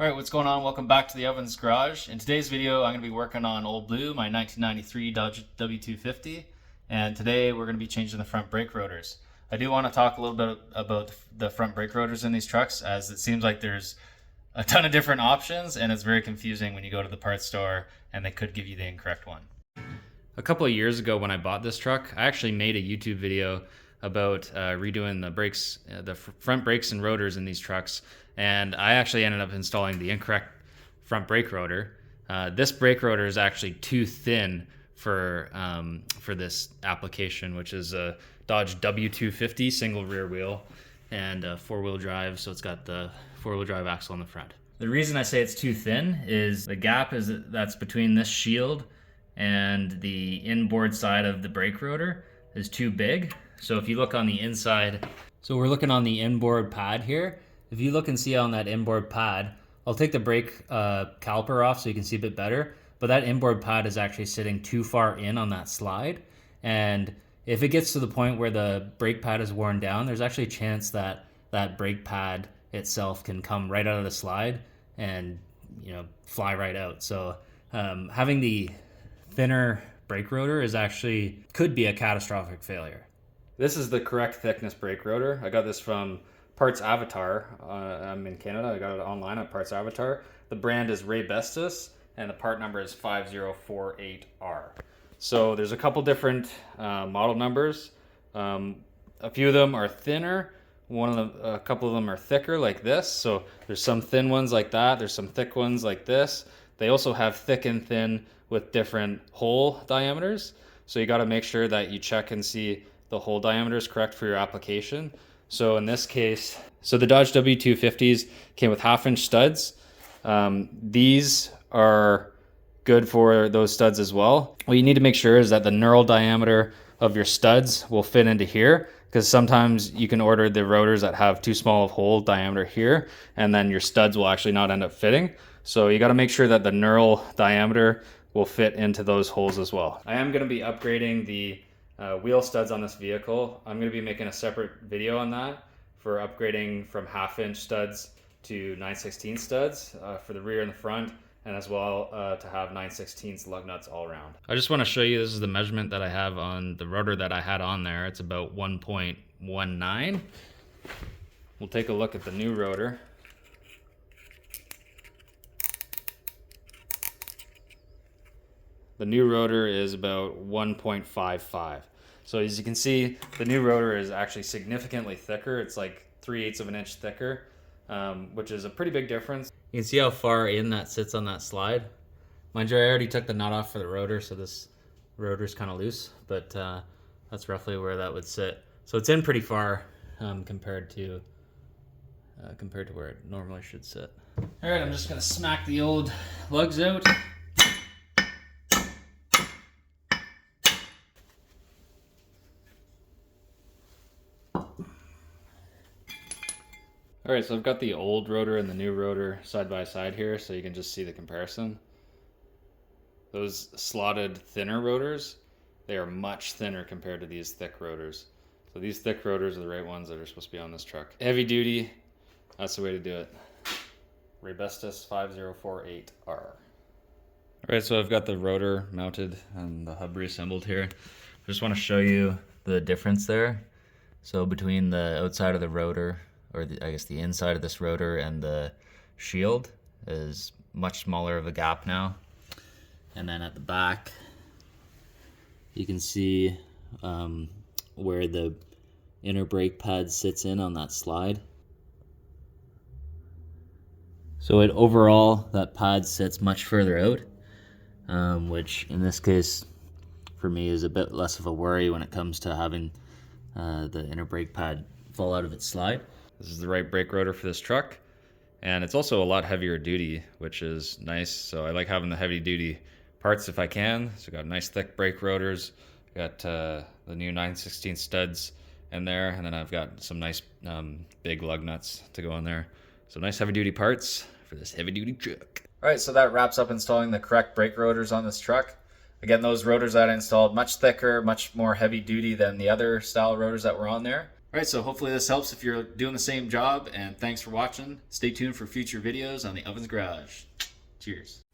Alright, what's going on? Welcome back to the Ovens Garage. In today's video, I'm going to be working on Old Blue, my 1993 Dodge W250, and today we're going to be changing the front brake rotors. I do want to talk a little bit about the front brake rotors in these trucks, as it seems like there's a ton of different options, and it's very confusing when you go to the parts store and they could give you the incorrect one. A couple of years ago when I bought this truck, I actually made a YouTube video about redoing the brakes, the front brakes and rotors in these trucks, and I actually ended up installing the incorrect front brake rotor. This brake rotor is actually too thin for this application, which is a Dodge W250 single rear wheel and four-wheel drive, so it's got the four-wheel drive axle on the front. The reason I say it's too thin is the gap that's between this shield and the inboard side of the brake rotor is too big. So if you look on the inside, so we're looking on the inboard pad here. If you look and see on that inboard pad, I'll take the brake caliper off so you can see a bit better, but that inboard pad is actually sitting too far in on that slide. And if it gets to the point where the brake pad is worn down, there's actually a chance that that brake pad itself can come right out of the slide and, you know, fly right out. So having the thinner brake rotor could be a catastrophic failure. This is the correct thickness brake rotor. I got this from Parts Avatar. I'm in Canada. I got it online at Parts Avatar. The brand is Raybestos and the part number is 5048R. So there's a couple different model numbers. A few of them are thinner. A couple of them are thicker like this. So there's some thin ones like that. There's some thick ones like this. They also have thick and thin with different hole diameters. So you got to make sure that you check and see the hole diameter is correct for your application. So in this case, so the Dodge W250s came with 1/2-inch studs. These are good for those studs as well. What you need to make sure is that the knurl diameter of your studs will fit into here, because sometimes you can order the rotors that have too small of hole diameter here, and then your studs will actually not end up fitting. So you got to make sure that the knurl diameter will fit into those holes as well. I am going to be upgrading the wheel studs on this vehicle. I'm going to be making a separate video on that for upgrading from 1/2-inch studs to 9/16 studs for the rear and the front, and as well to have 9/16 lug nuts all around. I just want to show you, this is the measurement that I have on the rotor that I had on there. It's about 1.19. We'll take a look at the new rotor. The new rotor is about 1.55. So as you can see, the new rotor is actually significantly thicker. It's like 3/8 of an inch thicker, which is a pretty big difference. You can see how far in that sits on that slide. Mind you, I already took the nut off for the rotor, so this rotor is kind of loose, but that's roughly where that would sit. So it's in pretty far compared to where it normally should sit. All right, I'm just gonna smack the old lugs out. All right, so I've got the old rotor and the new rotor side by side here, so you can just see the comparison. Those slotted thinner rotors, they are much thinner compared to these thick rotors. So these thick rotors are the right ones that are supposed to be on this truck. Heavy duty, that's the way to do it. Raybestos 5048R. All right, so I've got the rotor mounted and the hub reassembled here. I just want to show you the difference there. So between the outside of the rotor, or I guess the inside of this rotor and the shield, is much smaller of a gap now. And then at the back, you can see where the inner brake pad sits in on that slide. So overall, that pad sits much further out, which in this case, for me, is a bit less of a worry when it comes to having the inner brake pad fall out of its slide. This is the right brake rotor for this truck, and it's also a lot heavier duty, which is nice. So I like having the heavy duty parts if I can. So got nice thick brake rotors, got the new 9/16 studs in there, and then I've got some nice big lug nuts to go in there. So nice heavy duty parts for this heavy duty truck. All right, so that wraps up installing the correct brake rotors on this truck. Again, those rotors that I installed, much thicker, much more heavy duty than the other style rotors that were on there. Alright, so hopefully this helps if you're doing the same job, and thanks for watching. Stay tuned for future videos on the Ovens Garage. Cheers.